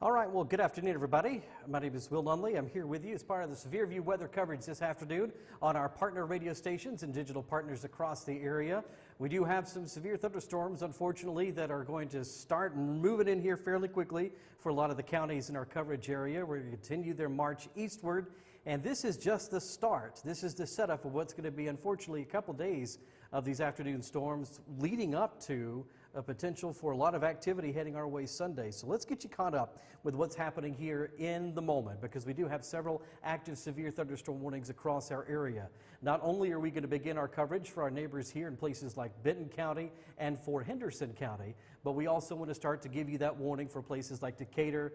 All right, well, good afternoon, everybody. My name is Will Nunley. I'm here with you as part of the SevereView weather coverage this afternoon on our partner radio stations and digital partners across the area. We do have some severe thunderstorms, unfortunately, that are going to start moving in here fairly quickly for a lot of the counties in our coverage area. We're going to continue their march eastward, and this is just the start. This is the setup of what's going to be, unfortunately, a couple days of these afternoon storms leading up to a potential for a lot of activity heading our way Sunday. So let's get you caught up with what's happening here in the moment, because we do have several active severe thunderstorm warnings across our area. Not only are we going to begin our coverage for our neighbors here in places like Benton County and for Henderson County, but we also want to start to give you that warning for places like Decatur,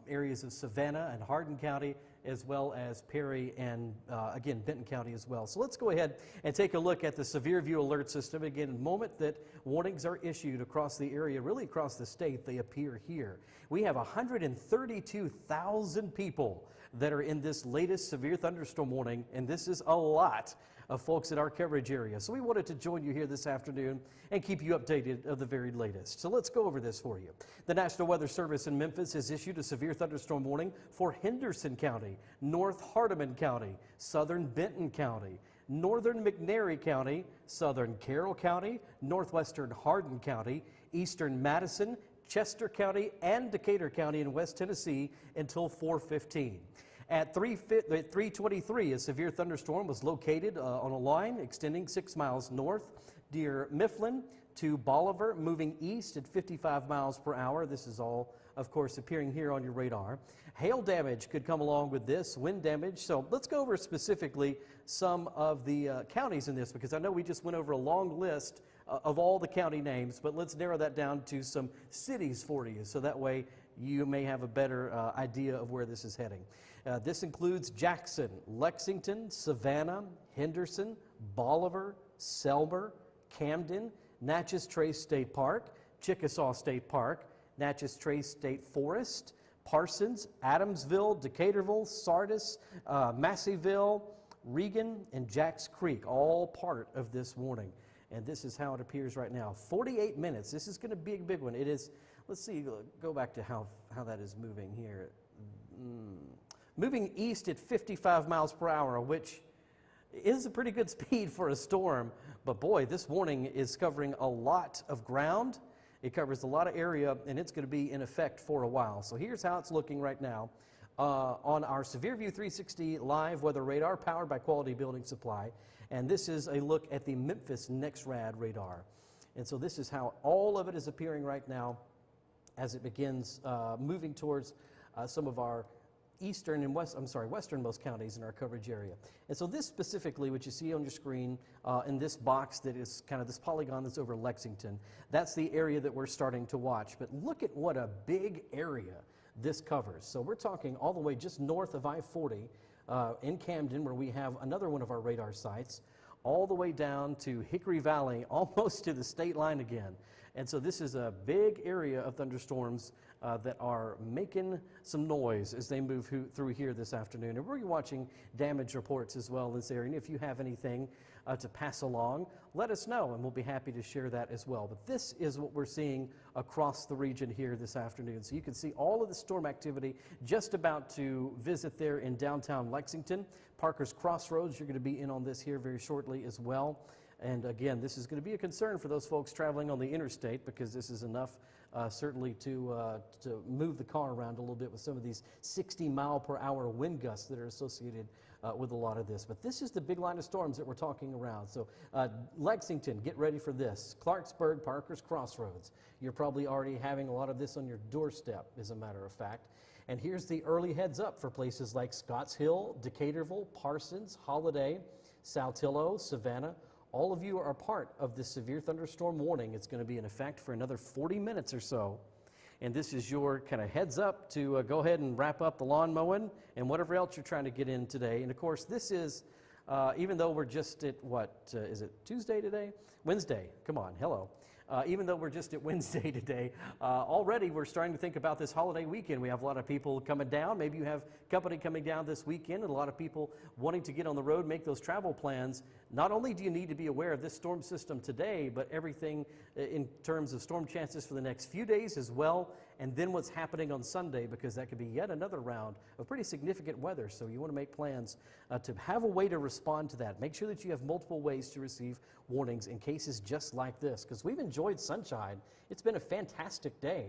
areas of Savannah and Hardin County, as well as Perry and, again, Benton County as well. So let's go ahead and take a look at the SevereView alert system. Again, in the moment that warnings are issued across the area, really across the state, they appear here. We have 132,000 people that are in this latest severe thunderstorm warning, and this is a lot of folks in our coverage area. So we wanted to join you here this afternoon and keep you updated of the very latest. So let's go over this for you. The National Weather Service in Memphis has issued a severe thunderstorm warning for Henderson County, North Hardeman County, Southern Benton County, Northern McNairy County, Southern Carroll County, Northwestern Hardin County, Eastern Madison, Chester County, and Decatur County in West Tennessee until 4:15. At 3:23, a severe thunderstorm was located on a line extending 6 miles north near Mifflin to Bolivar, moving east at 55 miles per hour. This is all, of course, appearing here on your radar. Hail damage could come along with this, wind damage. So let's go over specifically some of the counties in this, because I know we just went over a long list of all the county names, but let's narrow that down to some cities for you, so that way you may have a better idea of where this is heading. This includes Jackson, Lexington, Savannah, Henderson, Bolivar, Selmer, Camden, Natchez Trace State Park, Chickasaw State Park, Natchez Trace State Forest, Parsons, Adamsville, Decaturville, Sardis, Masseyville, Regan, and Jacks Creek, all part of this warning. And this is how it appears right now. 48 minutes. This is going to be a big one. It is, let's see, go back to how that is moving here. Moving east at 55 miles per hour, which is a pretty good speed for a storm. But boy, this warning is covering a lot of ground. It covers a lot of area, and it's going to be in effect for a while. So here's how it's looking right now on our SevereView 360 live weather radar powered by Quality Building Supply. And this is a look at the Memphis NexRad radar. And so this is how all of it is appearing right now as it begins moving towards some of our eastern and westernmost counties in our coverage area. And so this specifically, what you see on your screen in this box that is kind of this polygon that's over Lexington, that's the area that we're starting to watch. But look at what a big area this covers. So we're talking all the way just north of I-40 in Camden, where we have another one of our radar sites, all the way down to Hickory Valley, almost to the state line again. And so this is a big area of thunderstorms that are making some noise as they move through here this afternoon. And we're watching damage reports as well in this area. And if you have anything to pass along, let us know, and we'll be happy to share that as well. But this is what we're seeing across the region here this afternoon. So you can see all of the storm activity just about to visit there in downtown Lexington. Parker's Crossroads, you're going to be in on this here very shortly as well. And again, this is going to be a concern for those folks traveling on the interstate, because this is enough certainly to move the car around a little bit with some of these 60-mile-per-hour wind gusts that are associated with a lot of this. But this is the big line of storms that we're talking around. So Lexington, get ready for this. Clarksburg, Parker's Crossroads. You're probably already having a lot of this on your doorstep, as a matter of fact. And here's the early heads up for places like Scotts Hill, Decaturville, Parsons, Holiday, Saltillo, Savannah. All of you are part of this severe thunderstorm warning. It's going to be in effect for another 40 minutes or so. And this is your kind of heads up to go ahead and wrap up the lawn mowing and whatever else you're trying to get in today. And of course, this is, even though we're just at is it Tuesday today? Wednesday. Come on, hello. Even though we're just at Wednesday today, already we're starting to think about this holiday weekend. We have a lot of people coming down. Maybe you have company coming down this weekend, and a lot of people wanting to get on the road, make those travel plans. Not only do you need to be aware of this storm system today, but everything in terms of storm chances for the next few days, as well and then what's happening on Sunday, because that could be yet another round of pretty significant weather. So you want to make plans to have a way to respond to that. Make sure that you have multiple ways to receive warnings in cases just like this, because we've enjoyed sunshine. It's been a fantastic day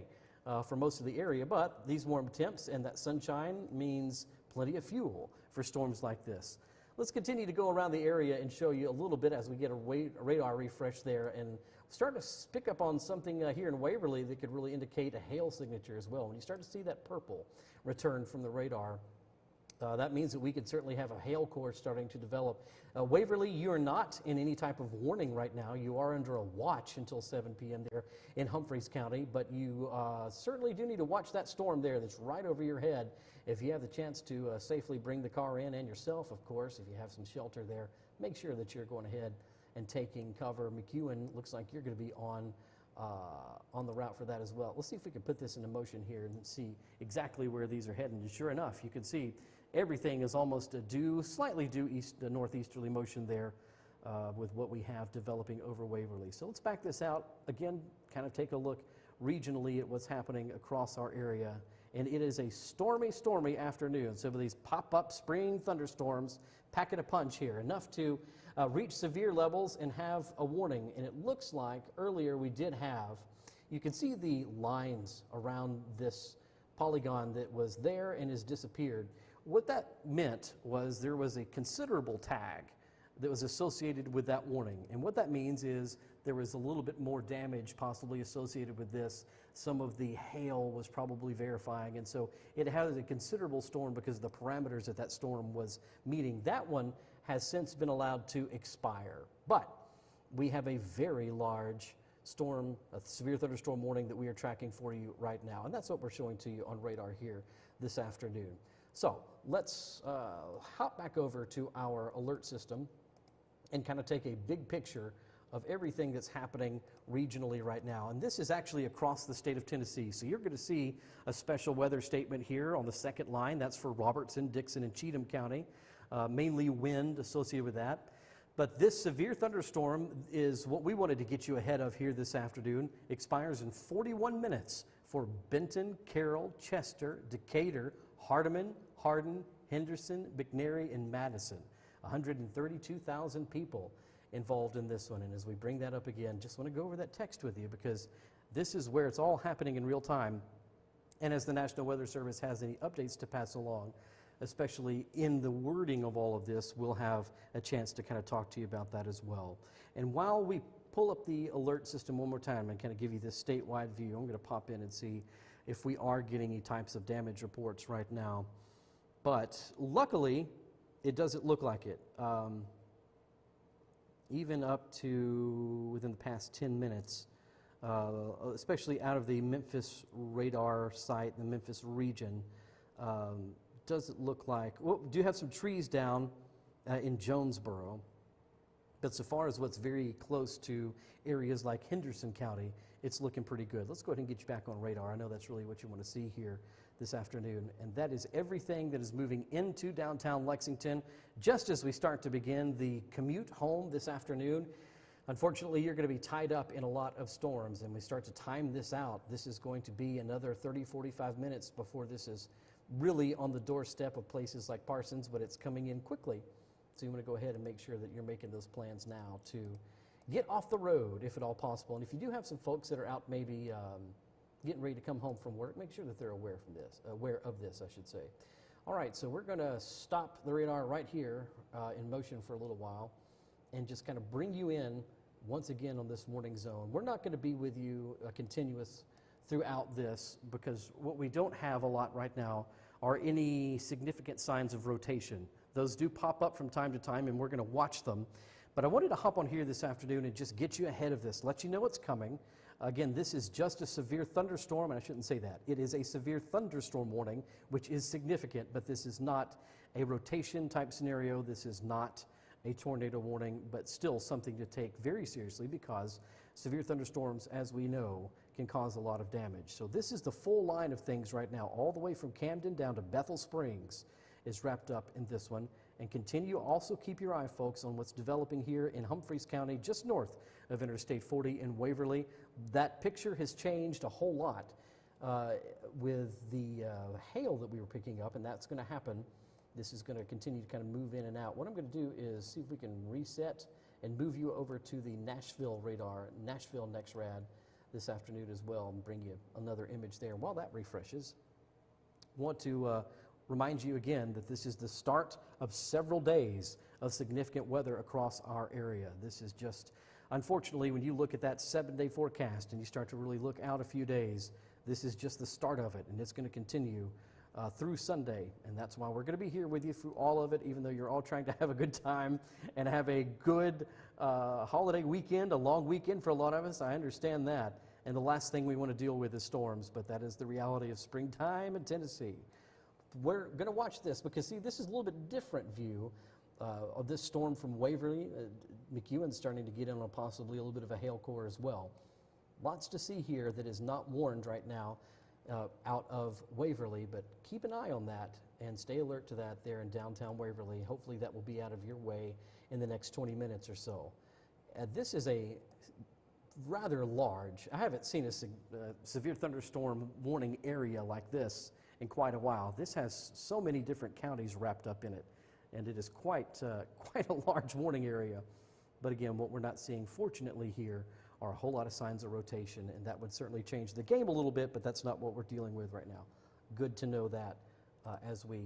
for most of the area, but these warm temps and that sunshine means plenty of fuel for storms like this. Let's continue to go around the area and show you a little bit as we get a radar refresh there and start to pick up on something here in Waverly that could really indicate a hail signature as well. When you start to see that purple return from the radar, that means that we could certainly have a hail core starting to develop. Waverly, you are not in any type of warning right now. You are under a watch until 7 p.m. there in Humphreys County, but you certainly do need to watch that storm there that's right over your head. If you have the chance to safely bring the car in, and yourself, of course, if you have some shelter there, make sure that you're going ahead and taking cover. McEwen, looks like you're going to be on the route for that as well. Let's see if we can put this into motion here and see exactly where these are heading. And sure enough, you can see everything is almost slightly due northeasterly motion there with what we have developing over Waverly. So let's back this out again, kind of take a look regionally at what's happening across our area. And it is a stormy, stormy afternoon. So these pop-up spring thunderstorms packing a punch here, enough to reach severe levels and have a warning. And it looks like earlier we did have, you can see the lines around this polygon that was there and has disappeared. What that meant was there was a considerable tag that was associated with that warning. And what that means is there was a little bit more damage possibly associated with this. Some of the hail was probably verifying, and so it had a considerable storm because of the parameters that that storm was meeting. That one has since been allowed to expire. But we have a very large storm, a severe thunderstorm warning that we are tracking for you right now, and that's what we're showing to you on radar here this afternoon. So let's hop back over to our alert system and kind of take a big picture of everything that's happening regionally right now. And this is actually across the state of Tennessee. So you're going to see a special weather statement here on the second line. That's for Robertson, Dixon, and Cheatham County, mainly wind associated with that. But this severe thunderstorm is what we wanted to get you ahead of here this afternoon. Expires in 41 minutes for Benton, Carroll, Chester, Decatur, Hardeman, Hardin, Henderson, McNary, and Madison. 132,000 people involved in this one. And as we bring that up again, just want to go over that text with you because this is where it's all happening in real time. And as the National Weather Service has any updates to pass along, especially in the wording of all of this, we'll have a chance to kind of talk to you about that as well. And while we pull up the alert system one more time and kind of give you this statewide view, I'm going to pop in and see if we are getting any types of damage reports right now. But luckily, it doesn't look like it. Even up to within the past 10 minutes, especially out of the Memphis radar site, the Memphis region, doesn't look like, well, we do have some trees down in Jonesboro, but so far as what's very close to areas like Henderson County, it's looking pretty good. Let's go ahead and get you back on radar. I know that's really what you want to see here this afternoon, and that is everything that is moving into downtown Lexington just as we start to begin the commute home this afternoon. Unfortunately, you're going to be tied up in a lot of storms, and we start to time this out. This is going to be another 30-45 minutes before this is really on the doorstep of places like Parsons, but it's coming in quickly. So you want to go ahead and make sure that you're making those plans now to get off the road if at all possible. And if you do have some folks that are out maybe getting ready to come home from work, make sure that they're aware of this, I should say. All right, so we're going to stop the radar right here in motion for a little while and just kind of bring you in once again on this morning zone. We're not going to be with you continuous throughout this because what we don't have a lot right now are any significant signs of rotation. Those do pop up from time to time, and we're going to watch them. But I wanted to hop on here this afternoon and just get you ahead of this, let you know what's coming. Again, this is just a severe thunderstorm, and I shouldn't say that. It is a severe thunderstorm warning, which is significant, but this is not a rotation type scenario. This is not a tornado warning, but still something to take very seriously because severe thunderstorms, as we know, can cause a lot of damage. So this is the full line of things right now, all the way from Camden down to Bethel Springs is wrapped up in this one. And continue, also keep your eye, folks, on what's developing here in Humphreys County, just north of Interstate 40 in Waverly. That picture has changed a whole lot with the hail that we were picking up, and that's going to happen. This is going to continue to kind of move in and out. What I'm going to do is see if we can reset and move you over to the Nashville radar, Nashville NexRad this afternoon as well, and bring you another image there. While that refreshes, I want to remind you again that this is the start of several days of significant weather across our area. This is just, unfortunately, when you look at that 7-day forecast and you start to really look out a few days, this is just the start of it, and it's going to continue through Sunday, and that's why we're going to be here with you through all of it, even though you're all trying to have a good time and have a good holiday weekend, a long weekend for a lot of us. I understand that, and the last thing we want to deal with is storms, but that is the reality of springtime in Tennessee. We're going to watch this because, see, this is a little bit different view of this storm from Waverly. McEwen's starting to get in on possibly a little bit of a hail core as well. Lots to see here that is not warned right now out of Waverly, but keep an eye on that and stay alert to that there in downtown Waverly. Hopefully that will be out of your way in the next 20 minutes or so. This is a rather large, I haven't seen a severe thunderstorm warning area like this in quite a while. This has so many different counties wrapped up in it, and it is quite a large warning area. But again, what we're not seeing, fortunately, here are a whole lot of signs of rotation, and that would certainly change the game a little bit, but that's not what we're dealing with right now. Good to know that as we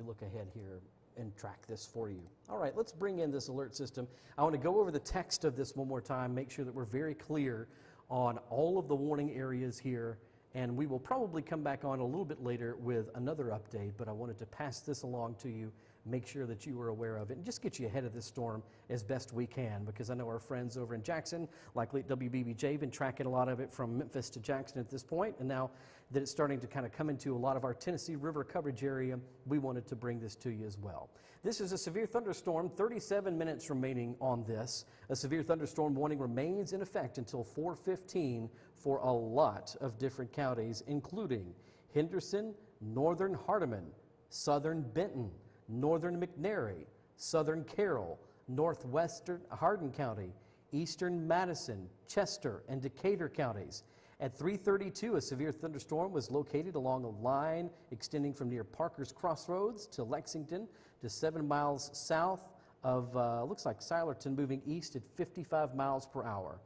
look ahead here and track this for you. All right, let's bring in this alert system. I want to go over the text of this one more time, make sure that we're very clear on all of the warning areas here, and we will probably come back on a little bit later with another update, but I wanted to pass this along to you, make sure that you were aware of it, and just get you ahead of this storm as best we can, because I know our friends over in Jackson, like WBBJ, have been tracking a lot of it from Memphis to Jackson at this point, and now that it's starting to kind of come into a lot of our Tennessee River coverage area, we wanted to bring this to you as well. This is a severe thunderstorm, 37 minutes remaining on this. A severe thunderstorm warning remains in effect until 4:15 for a lot of different counties, including Henderson, northern Hardeman, southern Benton, northern McNary, southern Carroll, northwestern Hardin County, eastern Madison, Chester, and Decatur counties. At 3:32, a severe thunderstorm was located along a line extending from near Parker's Crossroads to Lexington to 7 miles south of, looks like Silerton, moving east at 55 miles per hour.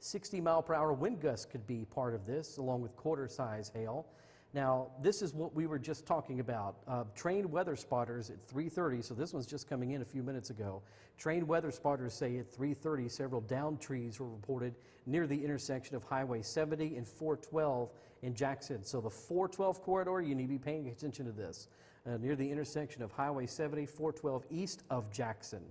60-mile-per-hour wind gusts could be part of this, along with quarter-size hail. Now, this is what we were just talking about. Trained weather spotters at 3:30, so this one's just coming in a few minutes ago. Trained weather spotters say at 3:30 several downed trees were reported near the intersection of Highway 70 and 412 in Jackson. So the 412 corridor, you need to be paying attention to this. Near the intersection of Highway 70, 412 east of Jackson.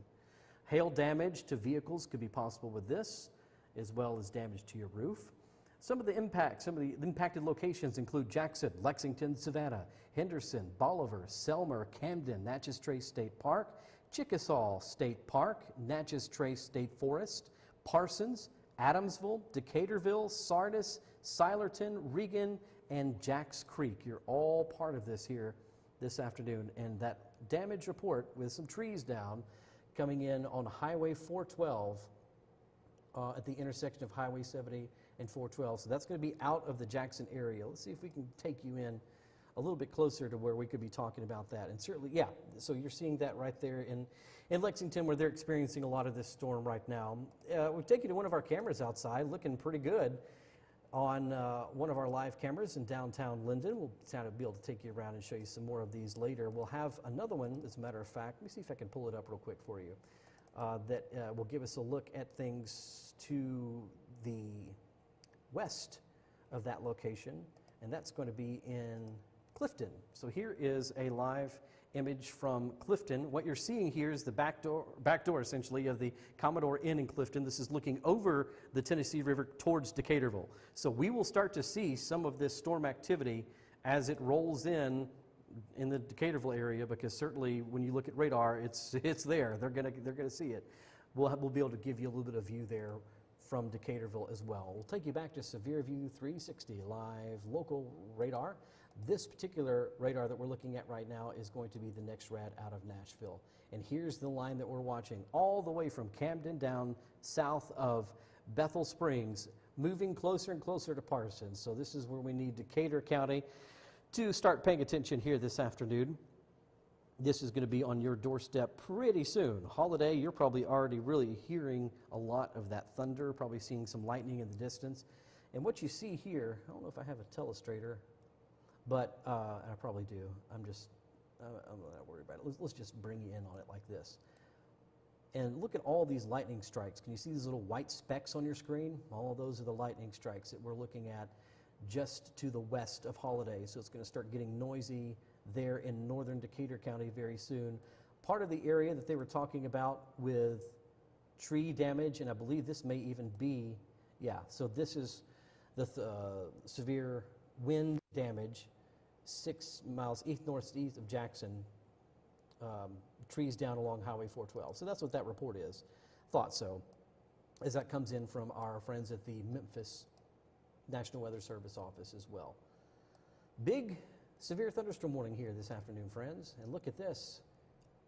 Hail damage to vehicles could be possible with this, as well as damage to your roof. Some of the impacted locations include Jackson, Lexington, Savannah, Henderson, Bolivar, Selmer, Camden, Natchez Trace State Park, Chickasaw State Park, Natchez Trace State Forest, Parsons, Adamsville, Decaturville, Sardis, Silerton, Regan, and Jacks Creek. You're all part of this here this afternoon, and that damage report with some trees down coming in on Highway 412 at the intersection of Highway 70 and 412. So that's going to be out of the Jackson area. Let's see if we can take you in a little bit closer to where we could be talking about that. And certainly, yeah, so you're seeing that right there in Lexington, where they're experiencing a lot of this storm right now. We'll take you to one of our cameras outside, looking pretty good on one of our live cameras in downtown Linden. We'll kind of be able to take you around and show you some more of these later. We'll have another one, as a matter of fact. Let me see if I can pull it up real quick for you. That will give us a look at things to the west of that location, and that's going to be in Clifton. So here is a live image from Clifton. What you're seeing here is the back door essentially of the Commodore Inn in Clifton. This is looking over the Tennessee River towards Decaturville. So we will start to see some of this storm activity as it rolls in the Decaturville area, because certainly when you look at radar, it's there. They're gonna see it. We'll be able to give you a little bit of view there from Decaturville as well. We'll take you back to SevereView 360 live local radar. This particular radar that we're looking at right now is going to be the NexRad out of Nashville. And here's the line that we're watching all the way from Camden down south of Bethel Springs, moving closer and closer to Parsons. So this is where we need Decatur County to start paying attention here this afternoon. This is going to be on your doorstep pretty soon. Holiday, you're probably already really hearing a lot of that thunder, probably seeing some lightning in the distance. And what you see here, I don't know if I have a telestrator, but I probably do. I'm not worried about it. Let's just bring you in on it like this. And look at all these lightning strikes. Can you see these little white specks on your screen? All those are the lightning strikes that we're looking at just to the west of Holiday. So it's going to start getting noisy there in northern Decatur County very soon. Part of the area that they were talking about with tree damage, and I believe this may even be, so this is the severe wind damage 6 miles east-northeast of Jackson, trees down along Highway 412. So that's what that report is. Thought so, as that comes in from our friends at the Memphis National Weather Service office as well. Big severe thunderstorm warning here this afternoon, friends. And look at this.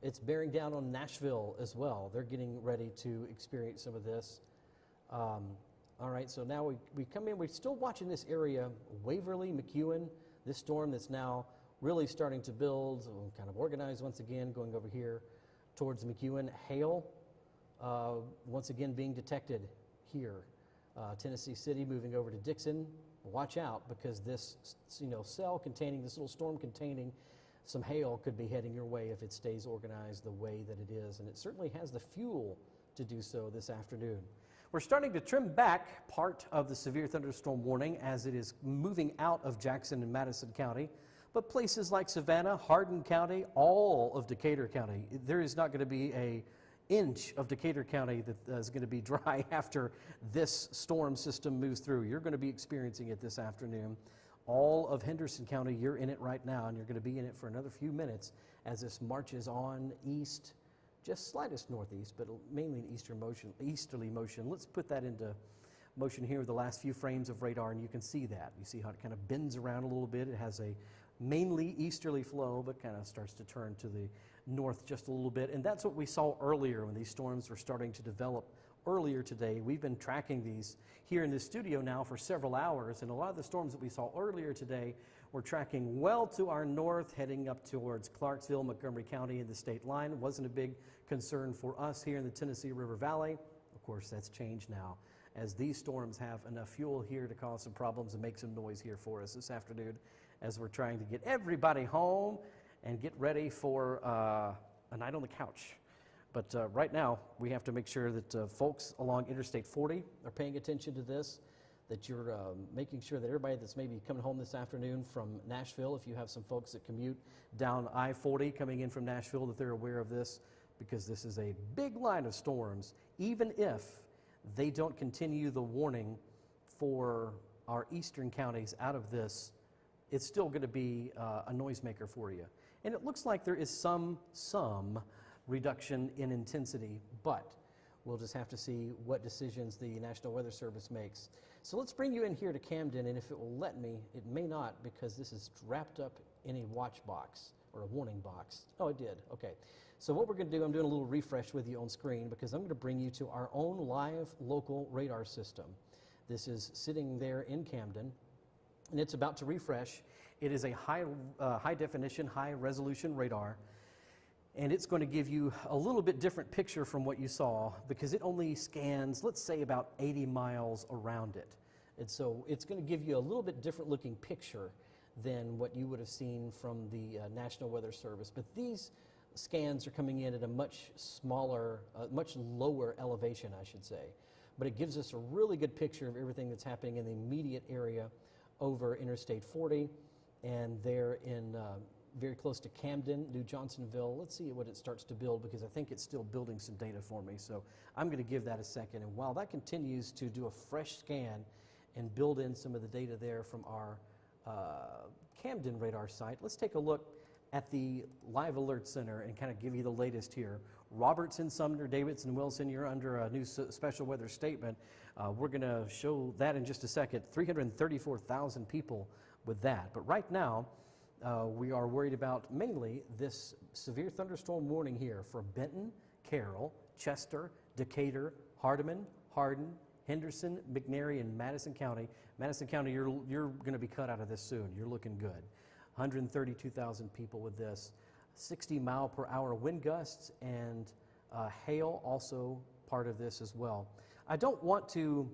It's bearing down on Nashville as well. They're getting ready to experience some of this. All right, so now we come in. We're still watching this area, Waverly, McEwen, this storm that's now really starting to build, kind of organize once again, going over here towards McEwen. Hail, once again being detected here. Tennessee City moving over to Dixon. Watch out, because this cell containing, this little storm containing some hail could be heading your way if it stays organized the way that it is. And it certainly has the fuel to do so this afternoon. We're starting to trim back part of the severe thunderstorm warning as it is moving out of Jackson and Madison County. But places like Savannah, Hardin County, all of Decatur County, there is not going to be an inch of Decatur County that is going to be dry after this storm system moves through. You're going to be experiencing it this afternoon. All of Henderson County, you're in it right now, and you're going to be in it for another few minutes as this marches on east, just slightest northeast, but mainly an easterly motion. Let's put that into motion here with the last few frames of radar, and you can see that. You see how it kind of bends around a little bit. It has a mainly easterly flow, but kind of starts to turn to the north just a little bit. And that's what we saw earlier when these storms were starting to develop earlier today. We've been tracking these here in the studio now for several hours, and a lot of the storms that we saw earlier today were tracking well to our north, heading up towards Clarksville, Montgomery County, and the state line. It wasn't a big concern for us here in the Tennessee River Valley. Of course, that's changed now, as these storms have enough fuel here to cause some problems and make some noise here for us this afternoon, as we're trying to get everybody home and get ready for a night on the couch. But right now, we have to make sure that folks along Interstate 40 are paying attention to this, that you're making sure that everybody that's maybe coming home this afternoon from Nashville, if you have some folks that commute down I-40 coming in from Nashville, that they're aware of this, because this is a big line of storms. Even if they don't continue the warning for our eastern counties out of this, it's still going to be a noisemaker for you. And it looks like there is some reduction in intensity, but we'll just have to see what decisions the National Weather Service makes. So let's bring you in here to Camden, and if it will let me, it may not, because this is wrapped up in a watch box or a warning box. Oh, it did. Okay. So what we're going to do, I'm doing a little refresh with you on screen, because I'm going to bring you to our own live local radar system. This is sitting there in Camden, and it's about to refresh. It is a high definition, high resolution radar, and it's going to give you a little bit different picture from what you saw, because it only scans, let's say, about 80 miles around it. And so it's going to give you a little bit different looking picture than what you would have seen from the National Weather Service. But these scans are coming in at a much smaller, much lower elevation, I should say. But it gives us a really good picture of everything that's happening in the immediate area over Interstate 40, and there in very close to Camden, New Johnsonville. Let's see what it starts to build, because I think it's still building some data for me. So I'm going to give that a second. And while that continues to do a fresh scan and build in some of the data there from our Camden radar site, let's take a look at the Live Alert Center and kind of give you the latest here. Robertson, Sumner, Davidson, Wilson, you're under a new special weather statement. We're going to show that in just a second. 334,000 people with that. But right now, we are worried about mainly this severe thunderstorm warning here for Benton, Carroll, Chester, Decatur, Hardeman, Hardin, Henderson, McNairy, and Madison County. Madison County, you're going to be cut out of this soon. You're looking good. 132,000 people with this. 60-mile-per-hour wind gusts and hail also part of this as well. I don't want to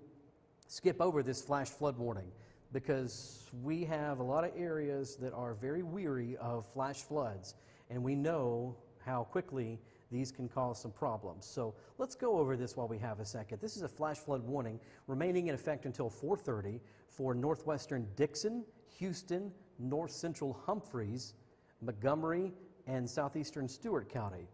skip over this flash flood warning because we have a lot of areas that are very weary of flash floods, and we know how quickly these can cause some problems. So let's go over this while we have a second. This is a flash flood warning remaining in effect until 4:30 for northwestern Dixon, Houston, north central Humphreys, Montgomery, and southeastern Stewart County.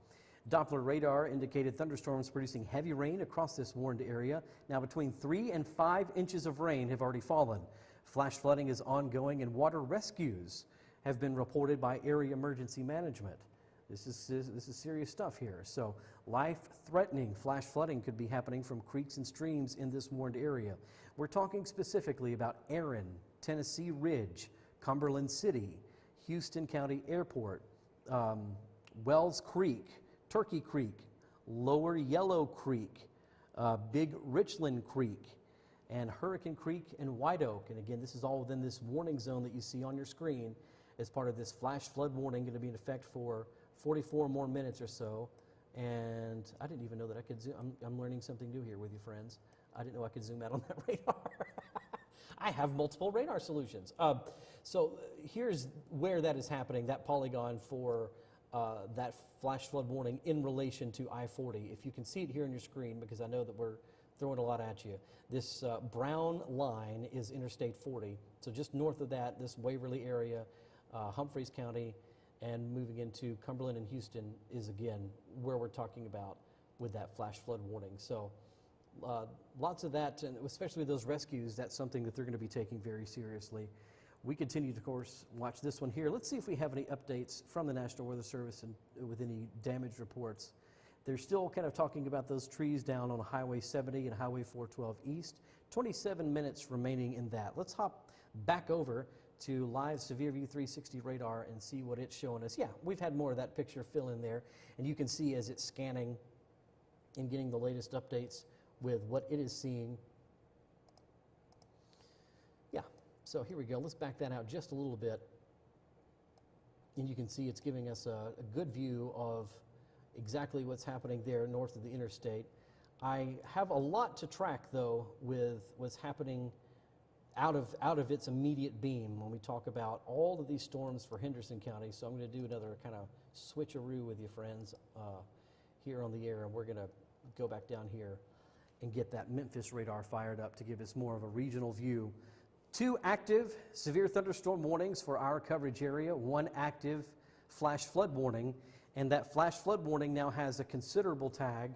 Doppler radar indicated thunderstorms producing heavy rain across this warned area. Now between 3 and 5 inches of rain have already fallen. Flash flooding is ongoing and water rescues have been reported by area emergency management. This is serious stuff here. So life-threatening flash flooding could be happening from creeks and streams in this warned area. We're talking specifically about Erin, Tennessee Ridge, Cumberland City, Houston County Airport, Wells Creek, Turkey Creek, Lower Yellow Creek, Big Richland Creek, and Hurricane Creek and White Oak. And again, this is all within this warning zone that you see on your screen as part of this flash flood warning, going to be in effect for 44 more minutes or so. And I didn't even know that I could zoom. I'm learning something new here with you, friends. I didn't know I could zoom out on that radar. I have multiple radar solutions. So here's where that is happening, that polygon for that flash flood warning in relation to I-40. If you can see it here on your screen, because I know that we're throwing a lot at you. This brown line is Interstate 40. So just north of that, this Waverly area, Humphreys County, and moving into Cumberland and Houston is again where we're talking about with that flash flood warning. So lots of that, and especially with those rescues, that's something that they're going to be taking very seriously. We continue to, of course, watch this one here. Let's see if we have any updates from the National Weather Service and with any damage reports. They're still kind of talking about those trees down on Highway 70 and Highway 412 East. 27 minutes remaining in that. Let's hop back over to live SevereView 360 radar and see what it's showing us. Yeah, we've had more of that picture fill in there, and you can see as it's scanning and getting the latest updates with what it is seeing. Yeah, so here we go. Let's back that out just a little bit, and you can see it's giving us a good view of exactly what's happening there north of the interstate. I have a lot to track, though, with what's happening out of its immediate beam when we talk about all of these storms for Henderson County. So I'm going to do another kind of switcheroo with you, friends, here on the air, and we're going to go back down here and get that Memphis radar fired up to give us more of a regional view. 2 active severe thunderstorm warnings for our coverage area, 1 active flash flood warning, and that flash flood warning now has a considerable tag.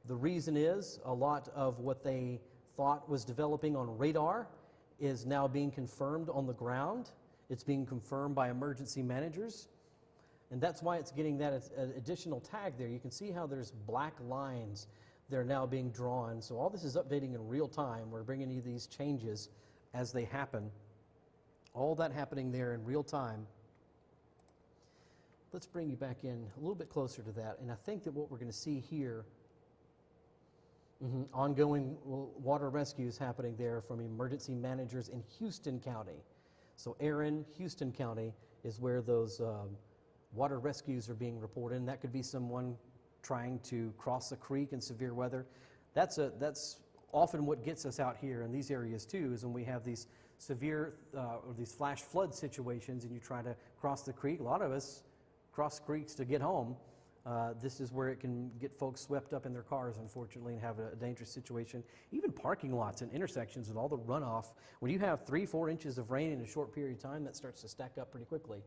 The reason is a lot of what they thought was developing on radar is now being confirmed on the ground. It's being confirmed by emergency managers, and that's why it's getting that additional tag there. You can see how there's black lines that are now being drawn. So all this is updating in real time. We're bringing you these changes as they happen. All that happening there in real time. Let's bring you back in a little bit closer to that, and I think that what we're going to see here, ongoing water rescues happening there from emergency managers in Houston County. So Erin, Houston County is where those water rescues are being reported, and that could be someone trying to cross a creek in severe weather. That's often what gets us out here in these areas too, is when we have these severe or these flash flood situations and you try to cross the creek. A lot of us cross creeks to get home. This is where it can get folks swept up in their cars, unfortunately, and have a dangerous situation. Even parking lots and intersections and all the runoff. When you have 3-4 inches of rain in a short period of time, that starts to stack up pretty quickly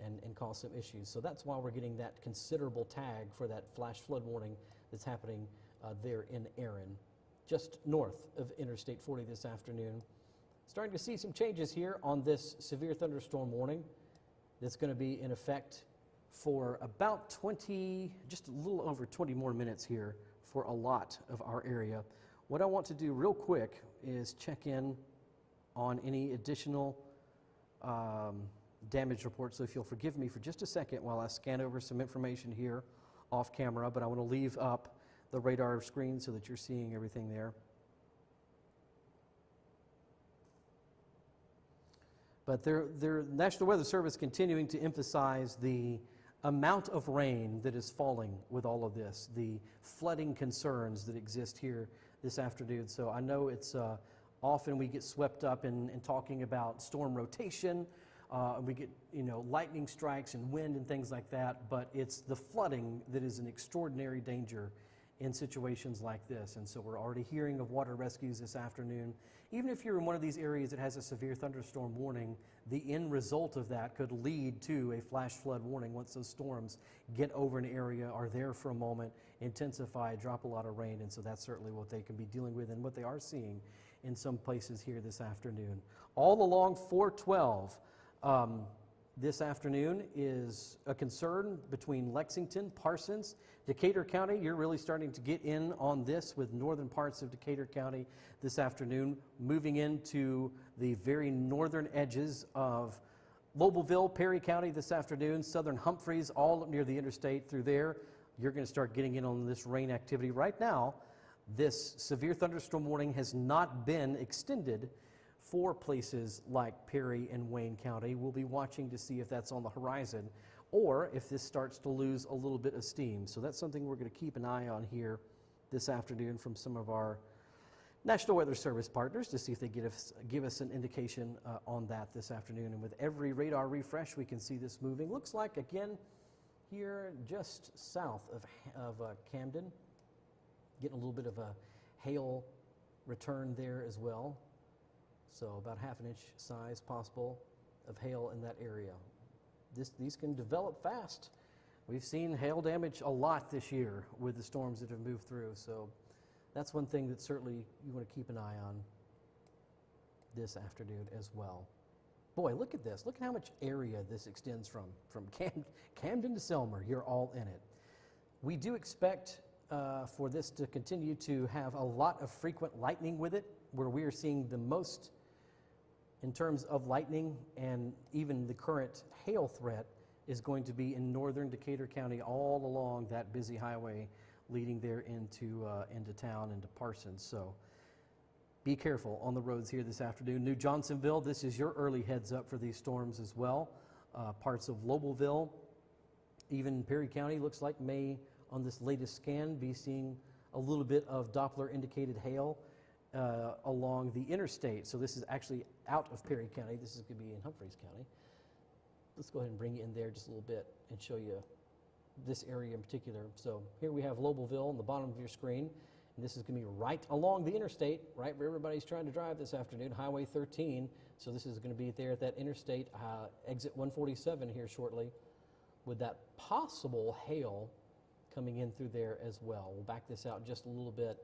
and cause some issues. So that's why we're getting that considerable tag for that flash flood warning that's happening there in Erin, just north of Interstate 40 this afternoon. Starting to see some changes here on this severe thunderstorm warning that's going to be in effect for about 20, just a little over 20 more minutes here for a lot of our area. What I want to do real quick is check in on any additional damage reports. So if you'll forgive me for just a second while I scan over some information here off camera, but I want to leave up the radar screen so that you're seeing everything there. But their National Weather Service continuing to emphasize the amount of rain that is falling with all of this, the flooding concerns that exist here this afternoon. So I know it's often we get swept up in talking about storm rotation. We get, lightning strikes and wind and things like that, but it's the flooding that is an extraordinary danger in situations like this. And so we're already hearing of water rescues this afternoon. Even if you're in one of these areas that has a severe thunderstorm warning, the end result of that could lead to a flash flood warning once those storms get over an area, are there for a moment, intensify, drop a lot of rain. And so that's certainly what they can be dealing with and what they are seeing in some places here this afternoon. All along 412, this afternoon is a concern between Lexington, Parsons, Decatur County. You're really starting to get in on this with northern parts of Decatur County this afternoon, moving into the very northern edges of Lobelville, Perry County this afternoon, southern Humphreys, all near the interstate through there. You're going to start getting in on this rain activity. Right now, this severe thunderstorm warning has not been extended for places like Perry and Wayne County. We'll be watching to see if that's on the horizon or if this starts to lose a little bit of steam. So that's something we're going to keep an eye on here this afternoon from some of our National Weather Service partners to see if they give us an indication on that this afternoon. And with every radar refresh, we can see this moving. Looks like, again, here just south of Camden, getting a little bit of a hail return there as well. So about half an inch size possible of hail in that area. These can develop fast. We've seen hail damage a lot this year with the storms that have moved through. So that's one thing that certainly you want to keep an eye on this afternoon as well. Boy, look at this. Look at how much area this extends from Camden to Selmer. You're all in it. We do expect for this to continue to have a lot of frequent lightning with it, where we are seeing the most in terms of lightning, and even the current hail threat is going to be in northern Decatur County all along that busy highway leading there into town, into Parsons. So be careful on the roads here this afternoon. New Johnsonville, this is your early heads up for these storms as well. Parts of Lobelville, even Perry County looks like may, on this latest scan, be seeing a little bit of Doppler indicated hail along the interstate. So this is actually out of Perry County. This is going to be in Humphreys County. Let's go ahead and bring you in there just a little bit and show you this area in particular. So here we have Lobelville on the bottom of your screen. And this is going to be right along the interstate, right where everybody's trying to drive this afternoon, Highway 13. So this is going to be there at that interstate, exit 147 here shortly, with that possible hail coming in through there as well. We'll back this out just a little bit.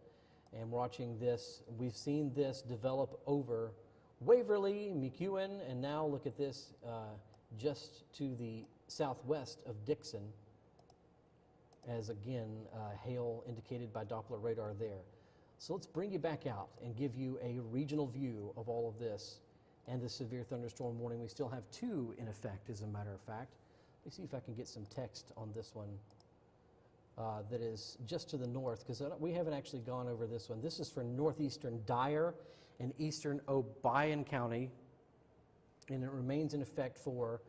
And watching this, we've seen this develop over Waverly, McEwen, and now look at this just to the southwest of Dixon, as again, hail indicated by Doppler radar there. So let's bring you back out and give you a regional view of all of this and the severe thunderstorm warning. We still have two in effect, as a matter of fact. Let me see if I can get some text on this one. That is just to the north, because we haven't actually gone over this one. This is for northeastern Dyer and eastern Obion County, and it remains in effect for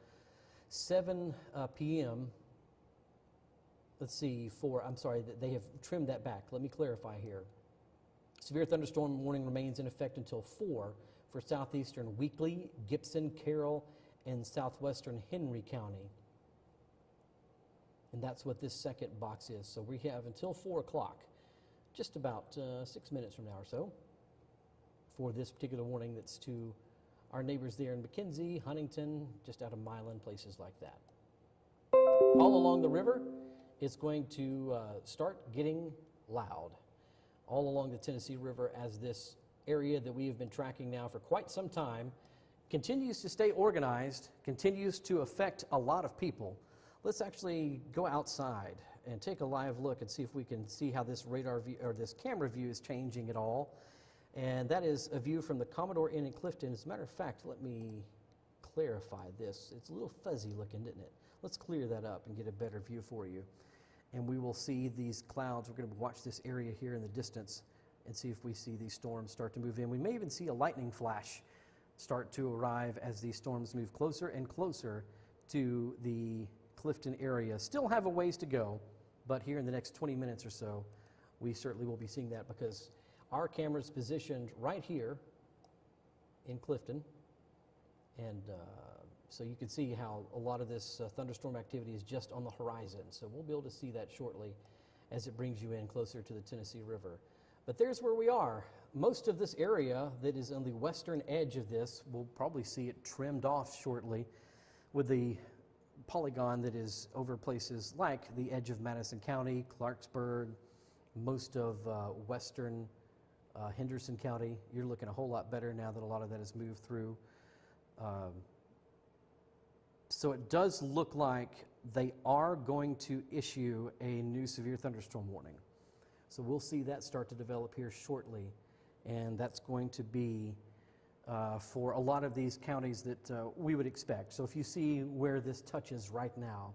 7 p.m. Let's see, I'm sorry, they have trimmed that back. Let me clarify here. Severe thunderstorm warning remains in effect until 4 for southeastern Weakley, Gibson, Carroll, and southwestern Henry County. And that's what this second box is. So we have until 4 o'clock, just about 6 minutes from now or so, for this particular warning that's to our neighbors there in McKenzie, Huntington, just out of Milan, places like that. All along the river, it's going to start getting loud. All along the Tennessee River, as this area that we have been tracking now for quite some time continues to stay organized, continues to affect a lot of people. Let's actually go outside and take a live look and see if we can see how this radar view or this camera view is changing at all. And that is a view from the Commodore Inn in Clifton. As a matter of fact, let me clarify this. It's a little fuzzy looking, isn't it? Let's clear that up and get a better view for you. And we will see these clouds. We're going to watch this area here in the distance and see if we see these storms start to move in. We may even see a lightning flash start to arrive as these storms move closer and closer to the Clifton area. Still have a ways to go, but here in the next 20 minutes or so, we certainly will be seeing that because our camera's positioned right here in Clifton, and so you can see how a lot of this thunderstorm activity is just on the horizon. So we'll be able to see that shortly as it brings you in closer to the Tennessee River. But there's where we are. Most of this area that is on the western edge of this, we'll probably see it trimmed off shortly with the polygon that is over places like the edge of Madison County, Clarksburg, most of western Henderson County. You're looking a whole lot better now that a lot of that has moved through. So it does look like they are going to issue a new severe thunderstorm warning. So we'll see that start to develop here shortly, and that's going to be for a lot of these counties that we would expect. So if you see where this touches right now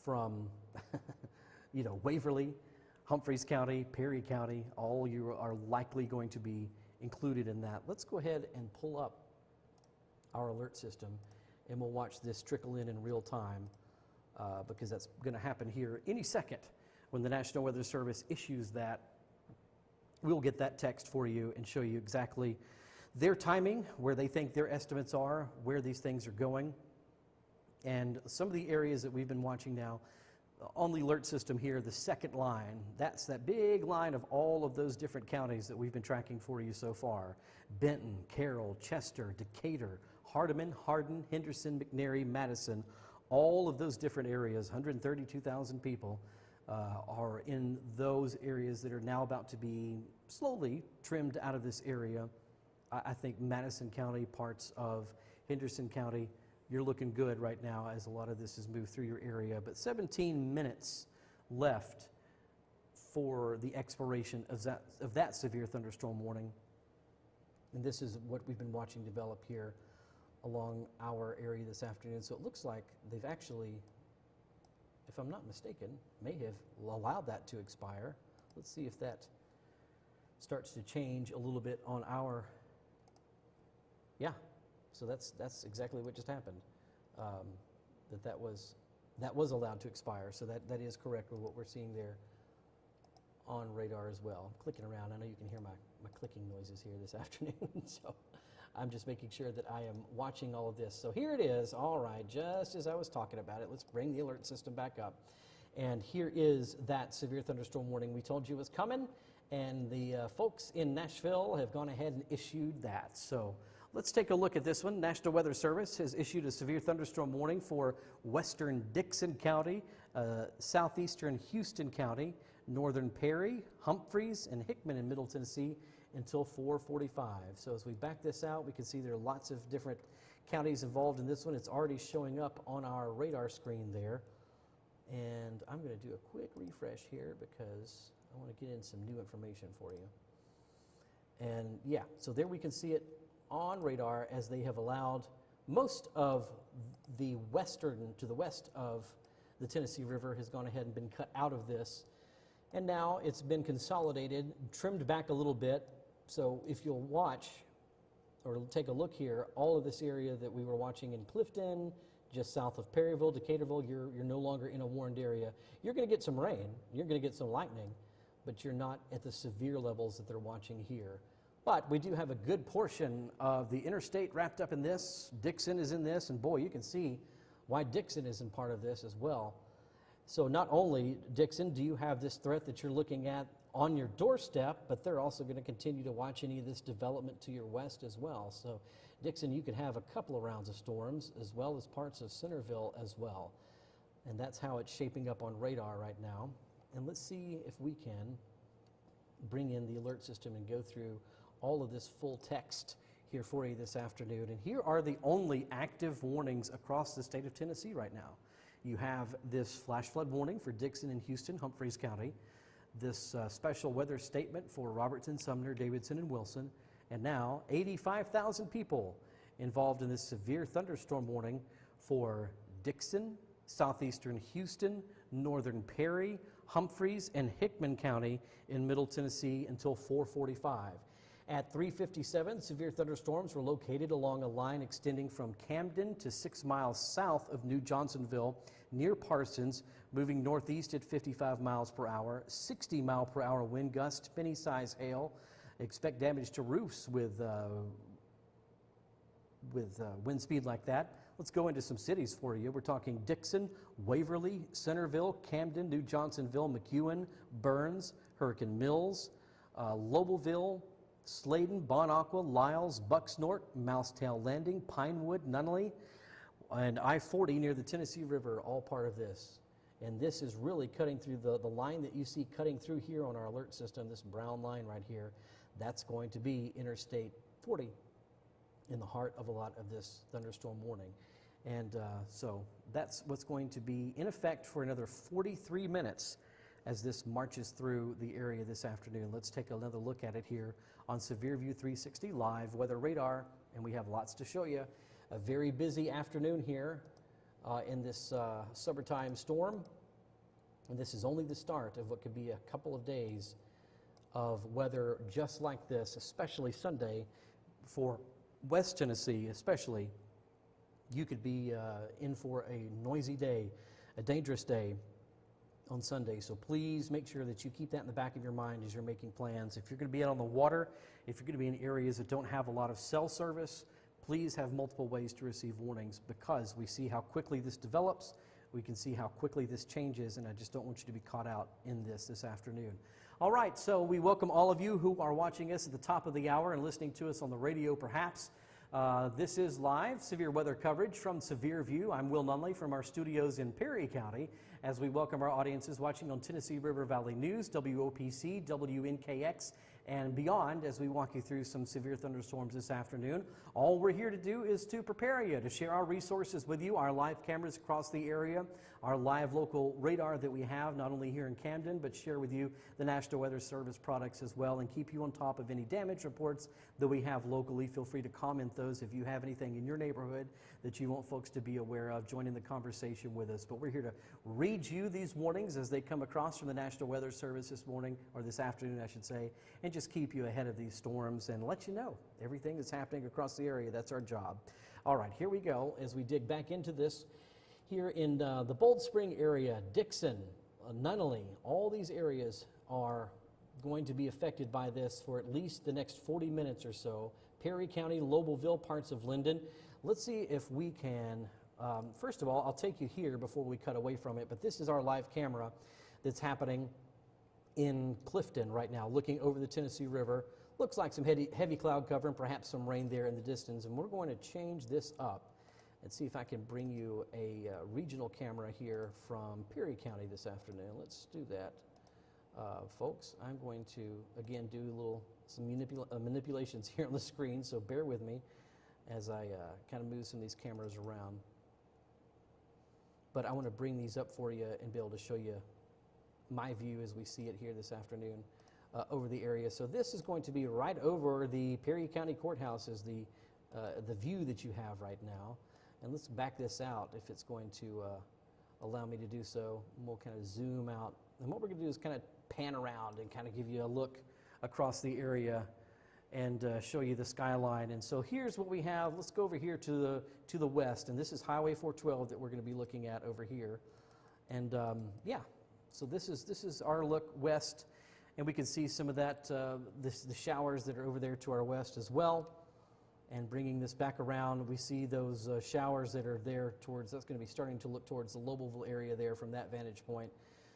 from Waverly, Humphreys County, Perry County, all you are likely going to be included in that. Let's go ahead and pull up our alert system, and we'll watch this trickle in real time because that's going to happen here any second. When the National Weather Service issues that, we'll get that text for you and show you exactly their timing, where they think their estimates are, where these things are going, and some of the areas that we've been watching now. On the alert system here, the second line, that's that big line of all of those different counties that we've been tracking for you so far. Benton, Carroll, Chester, Decatur, Hardeman, Hardin, Henderson, McNary, Madison, all of those different areas, 132,000 people are in those areas that are now about to be slowly trimmed out of this area. I think Madison County, parts of Henderson County, you're looking good right now as a lot of this has moved through your area. But 17 minutes left for the expiration of that severe thunderstorm warning. And this is what we've been watching develop here along our area this afternoon. So it looks like they've actually, if I'm not mistaken, may have allowed that to expire. Let's see if that starts to change a little bit on our, yeah. So that's exactly what just happened. That was allowed to expire. So that is correct with what we're seeing there on radar as well. I'm clicking around. I know you can hear my clicking noises here this afternoon. So I'm just making sure that I am watching all of this. So here it is. All right, just as I was talking about it, let's bring the alert system back up. And here is that severe thunderstorm warning we told you was coming. And the folks in Nashville have gone ahead and issued that. So let's take a look at this one. National Weather Service has issued a severe thunderstorm warning for western Dixon County, southeastern Houston County, northern Perry, Humphreys, and Hickman in Middle Tennessee until 4:45. So as we back this out, we can see there are lots of different counties involved in this one. It's already showing up on our radar screen there. And I'm going to do a quick refresh here because I want to get in some new information for you. And yeah, so there we can see it on radar as they have allowed most of the western to the west of the Tennessee River has gone ahead and been cut out of this. And now it's been consolidated, trimmed back a little bit. So if you'll watch or take a look here, all of this area that we were watching in Clifton, just south of Perryville, Decaturville, you're no longer in a warned area. You're going to get some rain, you're going to get some lightning, but you're not at the severe levels that they're watching here. But we do have a good portion of the interstate wrapped up in this. Dixon is in this, and boy, you can see why Dixon isn't part of this as well. So not only, Dixon, do you have this threat that you're looking at on your doorstep, but they're also going to continue to watch any of this development to your west as well. So Dixon, you could have a couple of rounds of storms as well as parts of Centerville as well. And that's how it's shaping up on radar right now. And let's see if we can bring in the alert system and go through all of this full text here for you this afternoon. And here are the only active warnings across the state of Tennessee right now. You have this flash flood warning for Dixon and Houston, Humphreys County, this special weather statement for Robertson, Sumner, Davidson, and Wilson, and now 85,000 people involved in this severe thunderstorm warning for Dixon, southeastern Houston, northern Perry, Humphreys, and Hickman County in Middle Tennessee until 4:45. At 3:57, severe thunderstorms were located along a line extending from Camden to 6 miles south of New Johnsonville near Parsons, moving northeast at 55 miles per hour, 60 mile per hour wind gusts, penny-size hail. Expect damage to roofs with wind speed like that. Let's go into some cities for you. We're talking Dixon, Waverly, Centerville, Camden, New Johnsonville, McEwen, Burns, Hurricane Mills, Lobelville, Sladen, Bon Aqua, Lyles, Bucksnort, Mousetail Landing, Pinewood, Nunnally, and I-40 near the Tennessee River, all part of this. And this is really cutting through the line that you see cutting through here on our alert system, this brown line right here. That's going to be Interstate 40 in the heart of a lot of this thunderstorm warning. And so that's what's going to be in effect for another 43 minutes as this marches through the area this afternoon. Let's take another look at it here on SevereView 360 Live Weather Radar, and we have lots to show you. A very busy afternoon here in this summertime storm, and this is only the start of what could be a couple of days of weather just like this, especially Sunday for West Tennessee. Especially, you could be in for a noisy day, a dangerous day on Sunday. So please make sure that you keep that in the back of your mind as you're making plans. If you're going to be out on the water, if you're going to be in areas that don't have a lot of cell service, please have multiple ways to receive warnings, because we see how quickly this develops. We can see how quickly this changes, and I just don't want you to be caught out in this afternoon. All right, so we welcome all of you who are watching us at the top of the hour and listening to us on the radio perhaps. This is live severe weather coverage from SevereView. I'm Will Nunley from our studios in Perry County, as we welcome our audiences watching on Tennessee River Valley News, WOPC, WNKX, and beyond as we walk you through some severe thunderstorms this afternoon. All we're here to do is to prepare you, to share our resources with you, our live cameras across the area, our live local radar that we have, not only here in Camden, but share with you the National Weather Service products as well, and keep you on top of any damage reports that we have locally. Feel free to comment those if you have anything in your neighborhood that you want folks to be aware of. Join in the conversation with us. But we're here to read you these warnings as they come across from the National Weather Service this morning, or this afternoon, I should say, and just keep you ahead of these storms and let you know everything that's happening across the area. That's our job. All right, here we go as we dig back into this here in the Bold Spring area, Dixon, Nunnally. All these areas are going to be affected by this for at least the next 40 minutes or so. Perry County, Lobelville, parts of Linden. Let's see if we can, first of all, I'll take you here before we cut away from it, but this is our live camera that's happening in Clifton right now, looking over the Tennessee River. Looks like some heavy cloud cover and perhaps some rain there in the distance, and we're going to change this up and see if I can bring you a regional camera here from Perry County this afternoon. Let's do that, folks. I'm going to, again, do some manipulations here on the screen, so bear with me as I kind of move some of these cameras around. But I want to bring these up for you and be able to show you my view as we see it here this afternoon over the area. So this is going to be right over the Perry County Courthouse, is the view that you have right now. And let's back this out if it's going to allow me to do so. And we'll kind of zoom out. And what we're going to do is kind of pan around and kind of give you a look across the area and show you the skyline. And so here's what we have. Let's go over here to the west, and this is Highway 412 that we're going to be looking at over here. And yeah, so this is our look west, and we can see some of that the showers that are over there to our west as well. And bringing this back around, we see those showers that are there towards, that's going to be starting to look towards the Lobelville area there from that vantage point.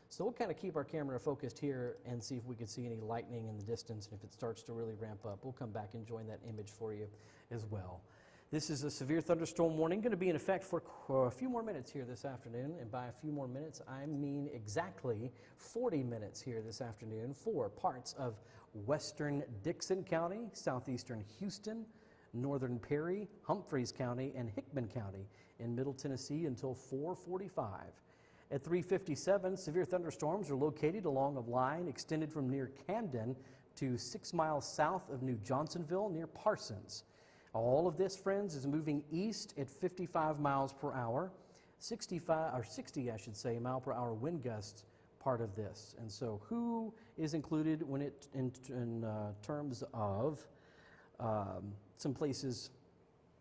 So we'll kind of keep our camera focused here and see if we can see any lightning in the distance. And if it starts to really ramp up, we'll come back and join that image for you as well. This is a severe thunderstorm warning, going to be in effect for a few more minutes here this afternoon. And by a few more minutes, I mean exactly 40 minutes here this afternoon for parts of western Dixon County, southeastern Houston, northern Perry, Humphreys County, and Hickman County in Middle Tennessee until 4:45. At 3:57, severe thunderstorms are located along a line extended from near Camden to 6 miles south of New Johnsonville near Parsons. All of this, friends, is moving east at 55 miles per hour, 60 I should say, mile per hour wind gusts part of this. And so who is included when in terms of some places,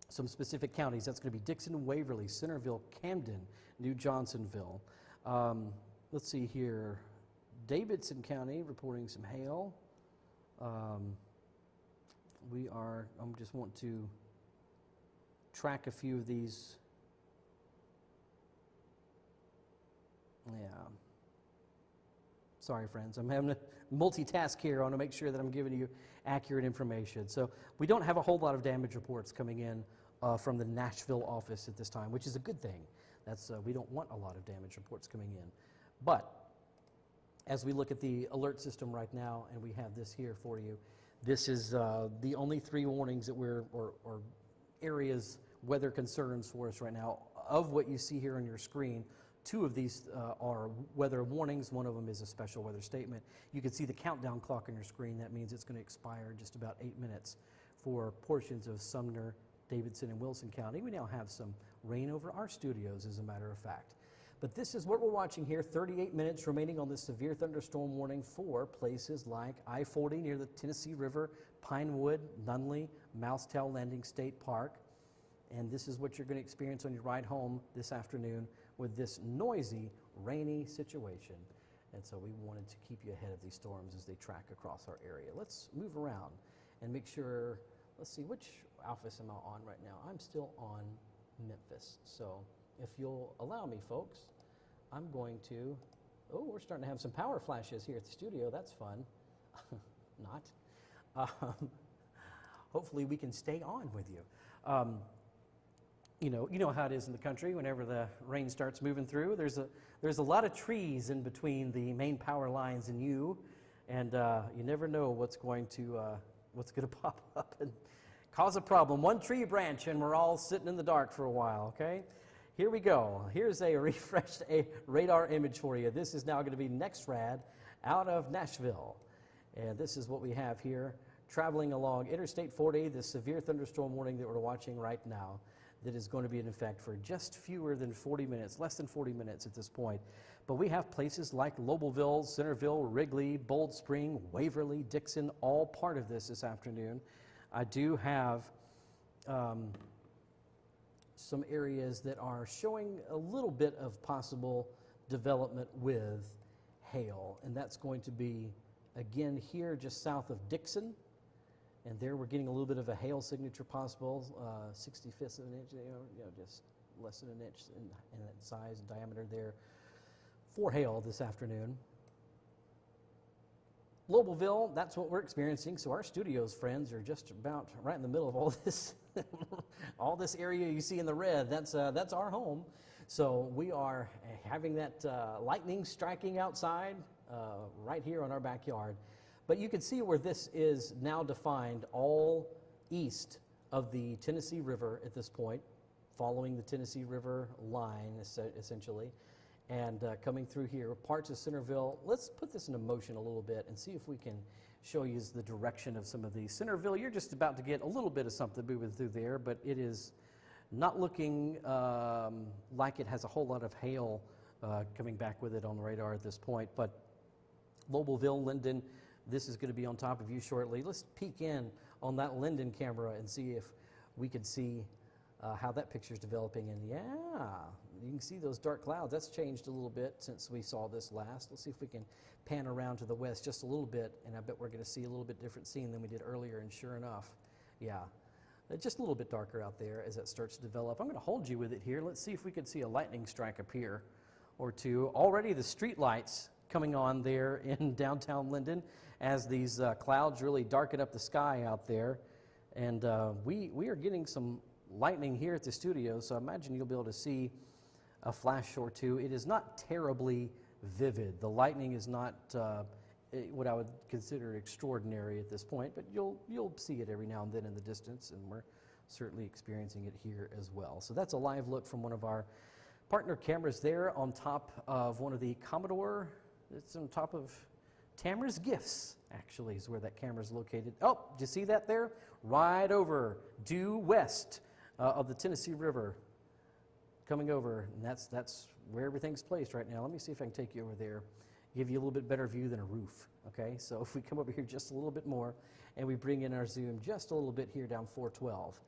some specific counties. That's going to be Dixon, Waverly, Centerville, Camden, New Johnsonville. Let's see here. Davidson County reporting some hail. I just want to track a few of these. Yeah. Sorry, friends. I'm having to multitask here. I want to make sure that I'm giving you accurate information. So we don't have a whole lot of damage reports coming in from the Nashville office at this time, which is a good thing. That's we don't want a lot of damage reports coming in. But as we look at the alert system right now, and we have this here for you, this is the only 3 warnings that or areas, weather concerns for us right now. Of what you see here on your screen, 2 of these are weather warnings. One of them is a special weather statement. You can see the countdown clock on your screen. That means it's going to expire in just about 8 minutes for portions of Sumner, Davidson, and Wilson County. We now have some rain over our studios, as a matter of fact. But this is what we're watching here, 38 minutes remaining on this severe thunderstorm warning for places like I-40 near the Tennessee River, Pinewood, Nunley, Mousetail Landing State Park. And this is what you're going to experience on your ride home this afternoon with this noisy, rainy situation. And so we wanted to keep you ahead of these storms as they track across our area. Let's move around and make sure, let's see, which office am I on right now? I'm still on Memphis. So if you'll allow me, folks, I'm going to, oh, we're starting to have some power flashes here at the studio. That's fun. Not. Hopefully we can stay on with you. You know how it is in the country. Whenever the rain starts moving through, there's a lot of trees in between the main power lines and you you never know what's going to pop up and cause a problem. One tree branch, and we're all sitting in the dark for a while. Okay, here we go. Here's a refreshed radar image for you. This is now going to be NextRad out of Nashville, and this is what we have here traveling along Interstate 40. The severe thunderstorm warning that we're watching right now, that is going to be in effect for just fewer than 40 minutes, less than 40 minutes at this point. But we have places like Lobelville, Centerville, Wrigley, Bold Spring, Waverly, Dixon, all part of this afternoon. I do have some areas that are showing a little bit of possible development with hail, and that's going to be, again, here just south of Dixon. And there we're getting a little bit of a hail signature possible, 65th of an inch, just less than an inch in size and diameter there for hail this afternoon. Lobelville, that's what we're experiencing. So our studios, friends, are just about right in the middle of all this, all this area you see in the red. That's our home. So we are having that lightning striking outside right here on our backyard. But you can see where this is now defined all east of the Tennessee River at this point, following the Tennessee River line essentially, and coming through here, parts of Centerville. Let's put this into motion a little bit and see if we can show you the direction of some of these. Centerville, you're just about to get a little bit of something moving through there, but it is not looking like it has a whole lot of hail coming back with it on the radar at this point. But Lobelville, Linden, this is going to be on top of you shortly. Let's peek in on that Linden camera and see if we can see how that picture is developing. And yeah, you can see those dark clouds. That's changed a little bit since we saw this last. Let's see if we can pan around to the west just a little bit, and I bet we're going to see a little bit different scene than we did earlier. And sure enough, yeah, just a little bit darker out there as that starts to develop. I'm going to hold you with it here. Let's see if we can see a lightning strike appear or two. Already the street lights coming on there in downtown Linden as these clouds really darken up the sky out there. And we are getting some lightning here at the studio, so I imagine you'll be able to see a flash or two. It is not terribly vivid. The lightning is not what I would consider extraordinary at this point, but you'll see it every now and then in the distance, and we're certainly experiencing it here as well. So that's a live look from one of our partner cameras there on top of one of the Commodore. It's on top of Tamara's Gifts, actually, is where that camera is located. Oh, do you see that there? Right over due west of the Tennessee River, coming over, and that's where everything's placed right now. Let me see if I can take you over there give you a little bit better view than a roof, okay? So if we come over here just a little bit more and we bring in our zoom just a little bit here down 412,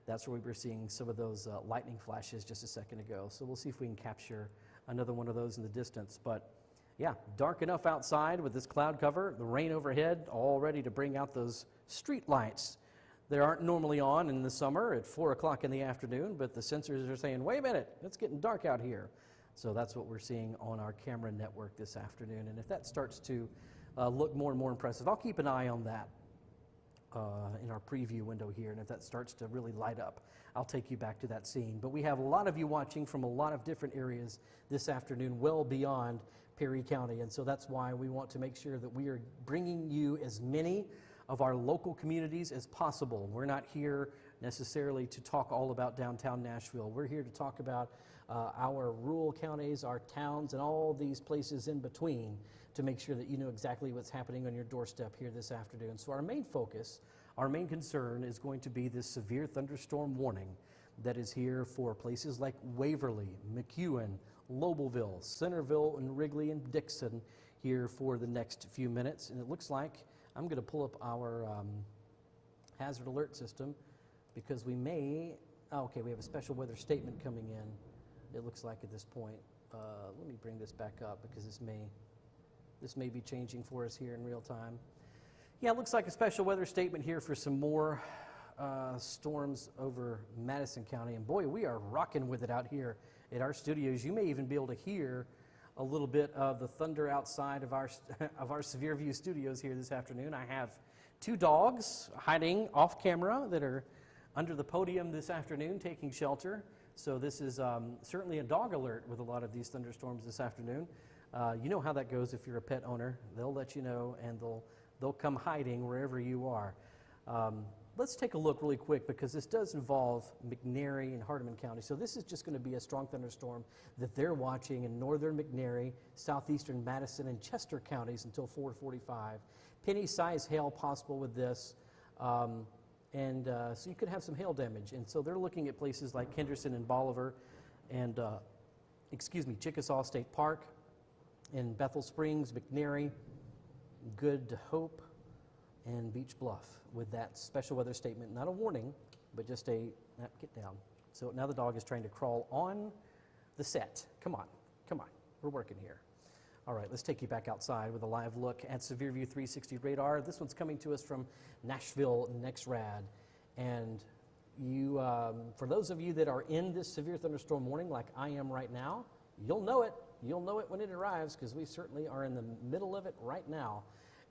that's where we were seeing some of those lightning flashes just a second ago. So we'll see if we can capture another one of those in the distance. But yeah, dark enough outside with this cloud cover, the rain overhead, all ready to bring out those street lights that aren't normally on in the summer at 4 o'clock in the afternoon, but the sensors are saying, wait a minute, it's getting dark out here. So that's what we're seeing on our camera network this afternoon. And if that starts to look more and more impressive, I'll keep an eye on that in our preview window here. And if that starts to really light up, I'll take you back to that scene. But we have a lot of you watching from a lot of different areas this afternoon, well beyond Perry County. And so that's why we want to make sure that we are bringing you as many of our local communities as possible. We're not here necessarily to talk all about downtown Nashville. We're here to talk about our rural counties, our towns, and all these places in between to make sure that you know exactly what's happening on your doorstep here this afternoon. So our main focus, our main concern is going to be this severe thunderstorm warning that is here for places like Waverly, McEwen, Lobelville, Centerville, and Wrigley and Dixon here for the next few minutes. And it looks like I'm going to pull up our hazard alert system because we may, okay, we have a special weather statement coming in, it looks like at this point. Let me bring this back up because this may be changing for us here in real time. Yeah, it looks like a special weather statement here for some more storms over Madison County. And boy, we are rocking with it out here at our studios. You may even be able to hear a little bit of the thunder outside of our SevereView studios here this afternoon. I have 2 dogs hiding off camera that are under the podium this afternoon taking shelter. So this is certainly a dog alert with a lot of these thunderstorms this afternoon. You know how that goes if you're a pet owner. They'll let you know and they'll come hiding wherever you are. Let's take a look really quick because this does involve McNairy and Hardeman County. So this is just going to be a strong thunderstorm that they're watching in northern McNairy, southeastern Madison, and Chester counties until 4:45. Penny-size hail possible with this. So you could have some hail damage. And so they're looking at places like Henderson and Bolivar and, Chickasaw State Park, in Bethel Springs, McNairy, Good Hope, and Beach Bluff with that special weather statement. Not a warning, but just a, get down. So now the dog is trying to crawl on the set. Come on, we're working here. All right, let's take you back outside with a live look at SevereView 360 radar. This one's coming to us from Nashville NexRad. And you, for those of you that are in this severe thunderstorm warning like I am right now, you'll know it. You'll know it when it arrives because we certainly are in the middle of it right now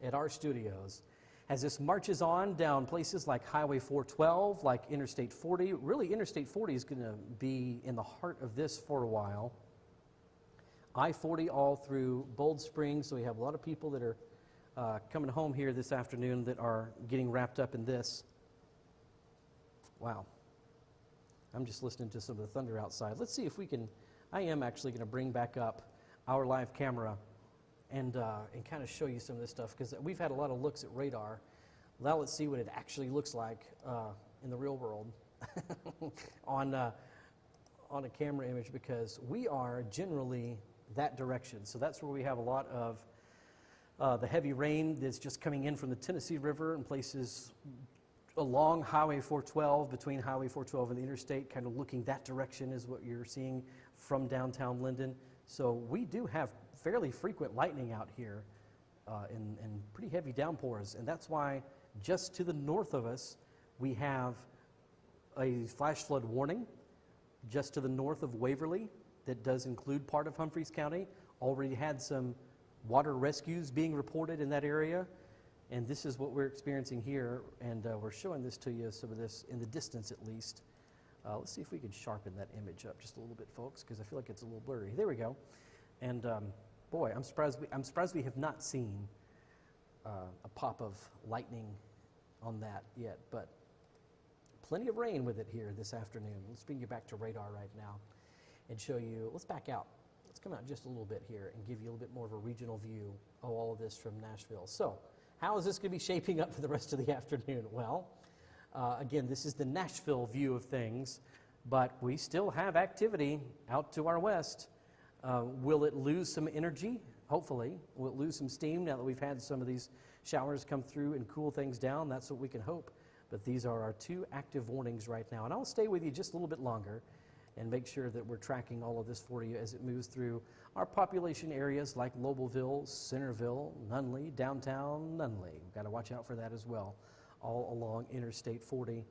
at our studios. As this marches on down places like Highway 412, like Interstate 40, really Interstate 40 is going to be in the heart of this for a while. I-40 all through Bold Springs, so we have a lot of people that are coming home here this afternoon that are getting wrapped up in this. Wow. I'm just listening to some of the thunder outside. Let's see if we can, I am actually going to bring back up our live camera and kind of show you some of this stuff because we've had a lot of looks at radar. Now let's see what it actually looks like in the real world on a camera image because we are generally that direction. So that's where we have a lot of the heavy rain that's just coming in from the Tennessee River and places along Highway 412, between Highway 412 and the interstate, kind of looking that direction is what you're seeing from downtown Linden. So we do have fairly frequent lightning out here and pretty heavy downpours, and that's why just to the north of us we have a flash flood warning just to the north of Waverly that does include part of Humphreys County. Already had some water rescues being reported in that area, and this is what we're experiencing here, and we're showing this to you, some of this in the distance at least. Let's see if we can sharpen that image up just a little bit, folks, because I feel like it's a little blurry. There we go. And boy, I'm surprised we have not seen a pop of lightning on that yet, but plenty of rain with it here this afternoon. Let's bring you back to radar right now and show you, let's back out. Let's come out just a little bit here and give you a little bit more of a regional view of all of this from Nashville. So, how is this going to be shaping up for the rest of the afternoon? Well, again, this is the Nashville view of things, but we still have activity out to our west. Will it lose some energy? hopefully, we'll lose some steam now that we've had some of these showers come through and cool things down. That's what we can hope. But these are our 2 active warnings right now. And I'll stay with you just a little bit longer and make sure that we're tracking all of this for you as it moves through our population areas like Lobelville, Centerville, Nunley, downtown Nunley. We've got to watch out for that as well, all along Interstate 40.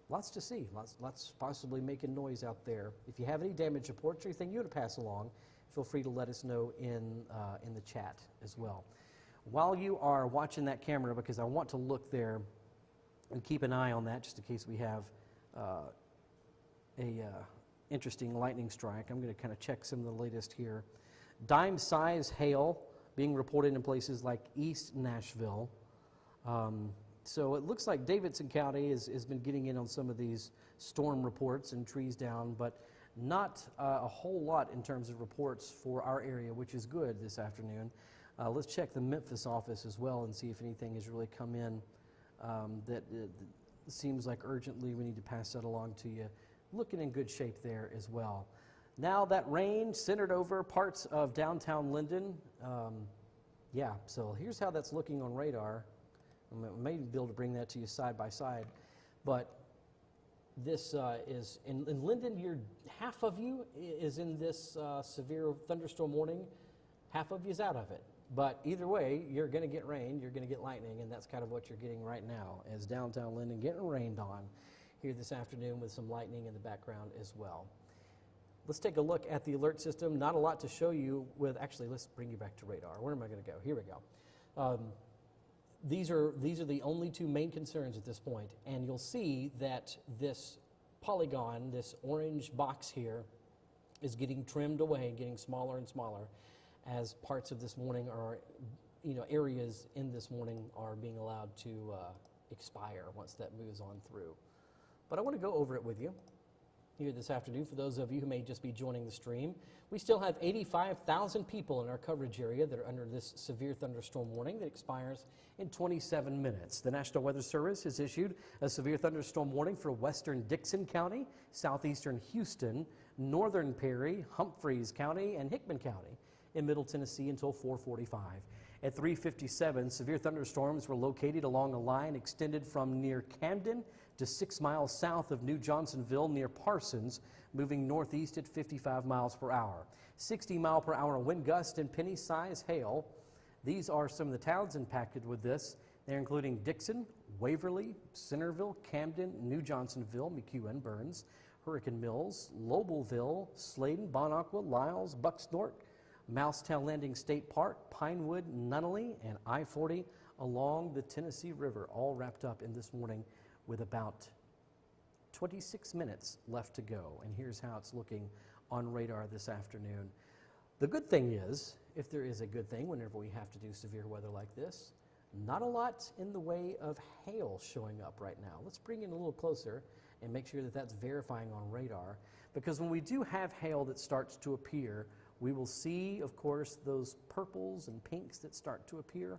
Lots to see, lots possibly making noise out there. If you have any damage reports or anything you want to pass along, feel free to let us know in the chat as well. While you are watching that camera, because I want to look there and keep an eye on that just in case we have a interesting lightning strike. I'm going to kind of check some of the latest here. Dime-size hail being reported in places like East Nashville. So it looks like Davidson County has been getting in on some of these storm reports and trees down, but not a whole lot in terms of reports for our area, which is good this afternoon. Let's check the Memphis office as well and see if anything has really come in that seems like urgently we need to pass that along to you. Looking in good shape there as well. Now that rain centered over parts of downtown Linden. Yeah, so here's how that's looking on radar. I may be able to bring that to you side by side, but this is in Linden. Half of you is in this severe thunderstorm warning. Half of you is out of it. But either way, you're going to get rain, you're going to get lightning, and that's kind of what you're getting right now, as downtown Linden getting rained on here this afternoon with some lightning in the background as well. Let's take a look at the alert system. Not a lot to show you with, actually, let's bring you back to radar. Where am I going to go? Here we go. These are the only 2 main concerns at this point, and you'll see that this polygon, this orange box here, is getting trimmed away and getting smaller and smaller as parts of this morning are, areas in this morning are being allowed to expire once that moves on through. But I want to go over it with you here this afternoon. For those of you who may just be joining the stream, we still have 85,000 people in our coverage area that are under this severe thunderstorm warning that expires in 27 minutes. The National Weather Service has issued a severe thunderstorm warning for western Dixon County, southeastern Houston, northern Perry, Humphreys County, and Hickman County in Middle Tennessee until 4:45. At 3:57, severe thunderstorms were located along a line extended from near Camden to 6 miles south of New Johnsonville near Parsons, moving northeast at 55 miles per hour. 60-mile-per-hour wind gust and penny-size hail. These are some of the towns impacted with this. They're including Dixon, Waverly, Centerville, Camden, New Johnsonville, McEwen, Burns, Hurricane Mills, Lobelville, Sladen, Bonaqua, Lyles, Bucksnort, Mousetown Landing State Park, Pinewood, Nunnally, and I-40 along the Tennessee River, all wrapped up in this morning with about 26 minutes left to go. And here's how it's looking on radar this afternoon. The good thing is, if there is a good thing whenever we have to do severe weather like this, not a lot in the way of hail showing up right now. Let's bring it a little closer and make sure that that's verifying on radar, because when we do have hail that starts to appear, we will see, of course, those purples and pinks that start to appear.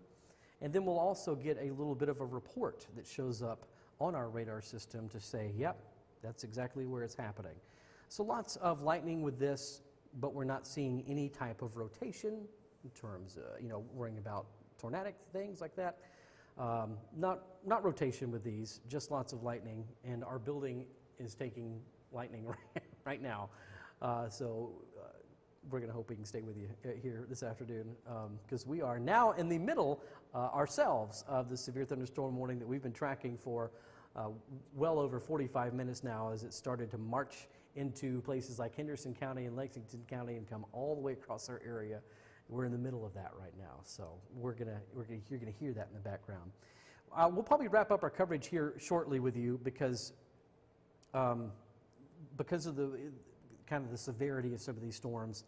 And then we'll also get a little bit of a report that shows up on our radar system to say, yep, that's exactly where it's happening. So lots of lightning with this, but we're not seeing any type of rotation in terms of, worrying about tornadic things like that. Not rotation with these, just lots of lightning. And our building is taking lightning right now. So we're going to hope we can stay with you here this afternoon, because we are now in the middle ourselves of the severe thunderstorm warning that we've been tracking for well over 45 minutes now, as it started to march into places like Henderson County and Lexington County and come all the way across our area. We're in the middle of that right now, so you're going to hear that in the background. We'll probably wrap up our coverage here shortly with you, because of the kind of the severity of some of these storms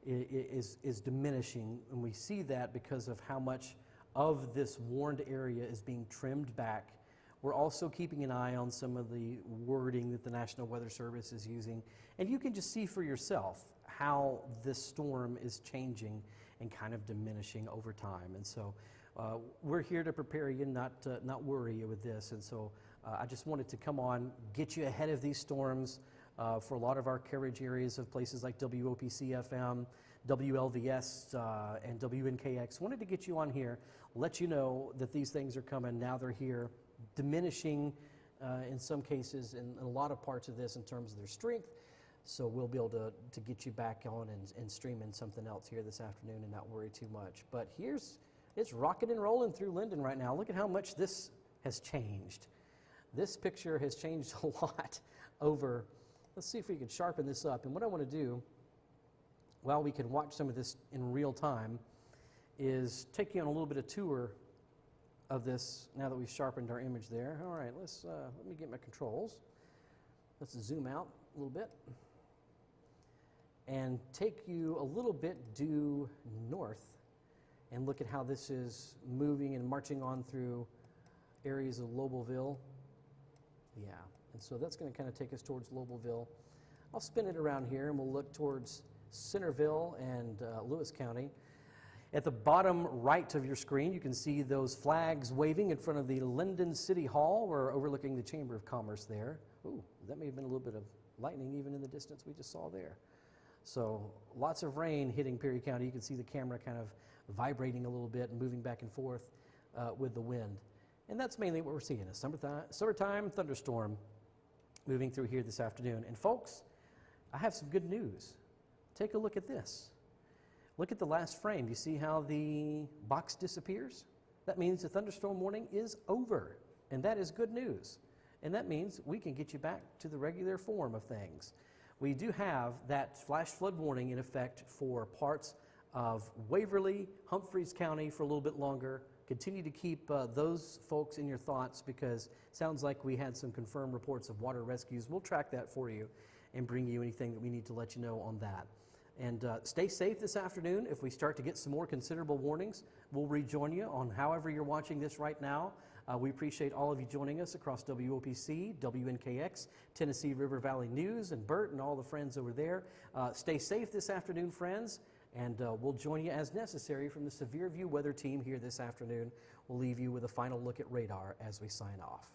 is diminishing, and we see that because of how much of this warned area is being trimmed back. We're also keeping an eye on some of the wording that the National Weather Service is using, and you can just see for yourself how this storm is changing and kind of diminishing over time. And so we're here to prepare you, not worry you with this. And so I just wanted to come on, get you ahead of these storms for a lot of our coverage areas of places like WOPC FM, WLVS and WNKX. Wanted to get you on here, let you know that these things are coming. Now they're here, diminishing in some cases in a lot of parts of this in terms of their strength. So we'll be able to get you back on and streaming something else here this afternoon and not worry too much. But it's rocking and rolling through Linden right now. Look at how much this has changed. This picture has changed a lot over. Let's see if we can sharpen this up. And what I want to do, while we can watch some of this in real time, is take you on a little bit of tour of this now that we've sharpened our image there. All right, let me get my controls. Let's zoom out a little bit and take you a little bit due north and look at how this is moving and marching on through areas of Lobelville. Yeah, and so that's going to kind of take us towards Lobelville. I'll spin it around here and we'll look towards Centerville and Lewis County. At the bottom right of your screen, you can see those flags waving in front of the Linden City Hall. We're overlooking the Chamber of Commerce there. Ooh, that may have been a little bit of lightning even in the distance we just saw there. So lots of rain hitting Perry County. You can see the camera kind of vibrating a little bit and moving back and forth with the wind. And that's mainly what we're seeing, a summertime thunderstorm moving through here this afternoon. And folks, I have some good news. Take a look at this. Look at the last frame. You see how the box disappears? That means the thunderstorm warning is over, and that is good news. And that means we can get you back to the regular form of things. We do have that flash flood warning in effect for parts of Waverly, Humphreys County for a little bit longer. Continue to keep those folks in your thoughts because it sounds like we had some confirmed reports of water rescues. We'll track that for you and bring you anything that we need to let you know on that. And stay safe this afternoon. If we start to get some more considerable warnings, we'll rejoin you on however you're watching this right now. We appreciate all of you joining us across WOPC, WNKX, Tennessee River Valley News, and Bert and all the friends over there. Stay safe this afternoon, friends, and we'll join you as necessary from the SevereView weather team here this afternoon. We'll leave you with a final look at radar as we sign off.